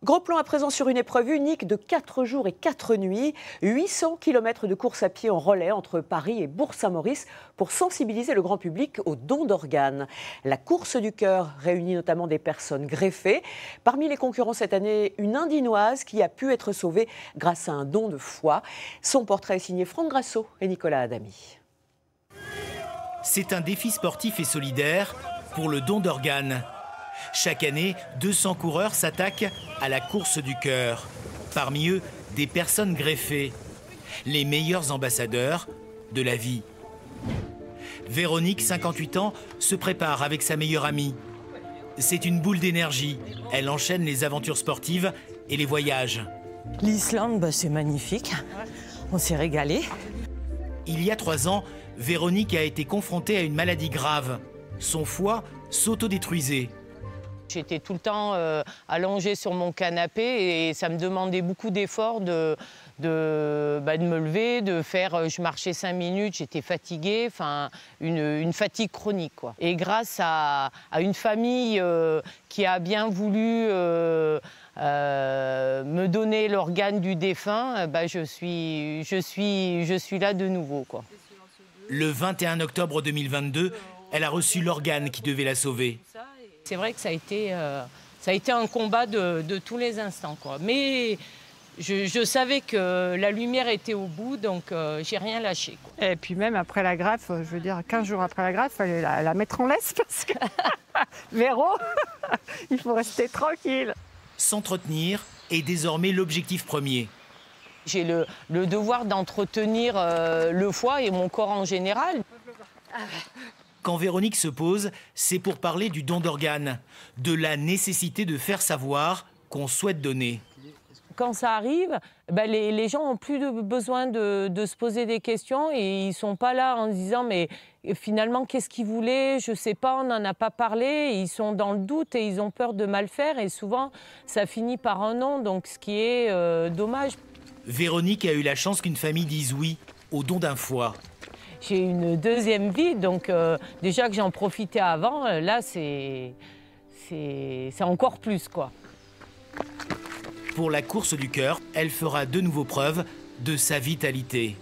Gros plan à présent sur une épreuve unique de 4 jours et 4 nuits, 800 km de course à pied en relais entre Paris et Bourg-Saint-Maurice pour sensibiliser le grand public aux dons d'organes. La course du cœur réunit notamment des personnes greffées. Parmi les concurrents cette année, une Indinoise qui a pu être sauvée grâce à un don de foie. Son portrait est signé Franck Grasso et Nicolas Adami. C'est un défi sportif et solidaire pour le don d'organes. Chaque année, 200 coureurs s'attaquent à la course du cœur. Parmi eux, des personnes greffées, les meilleurs ambassadeurs de la vie. Véronique, 58 ans, se prépare avec sa meilleure amie. C'est une boule d'énergie. Elle enchaîne les aventures sportives et les voyages. L'Islande, c'est magnifique. On s'est régalé. Il y a 3 ans, Véronique a été confrontée à une maladie grave. Son foie s'autodétruisait. J'étais tout le temps allongée sur mon canapé et ça me demandait beaucoup d'efforts de me lever, de faire. Je marchais 5 minutes, j'étais fatiguée, enfin une fatigue chronique, quoi. Et grâce à une famille qui a bien voulu me donner l'organe du défunt, je suis là de nouveau, quoi. Le 21 octobre 2022, elle a reçu l'organe qui devait la sauver. C'est vrai que ça a été un combat de tous les instants, quoi. Mais je savais que la lumière était au bout, donc j'ai rien lâché, quoi. Et puis même après la greffe, je veux dire, 15 jours après la greffe, il fallait la mettre en laisse parce que Véro, il faut rester tranquille. S'entretenir est désormais l'objectif premier. J'ai le devoir d'entretenir le foie et mon corps en général. Quand Véronique se pose, c'est pour parler du don d'organes, de la nécessité de faire savoir qu'on souhaite donner. Quand ça arrive, les gens n'ont plus besoin de se poser des questions et ils ne sont pas là en se disant mais finalement qu'est-ce qu'ils voulaient, je ne sais pas, on n'en a pas parlé. Ils sont dans le doute et ils ont peur de mal faire et souvent ça finit par un non, donc ce qui est dommage. Véronique a eu la chance qu'une famille dise oui au don d'un foie. J'ai une deuxième vie, donc déjà que j'en profitais avant, là c'est encore plus, quoi. Pour la course du cœur, elle fera de nouveau preuve de sa vitalité.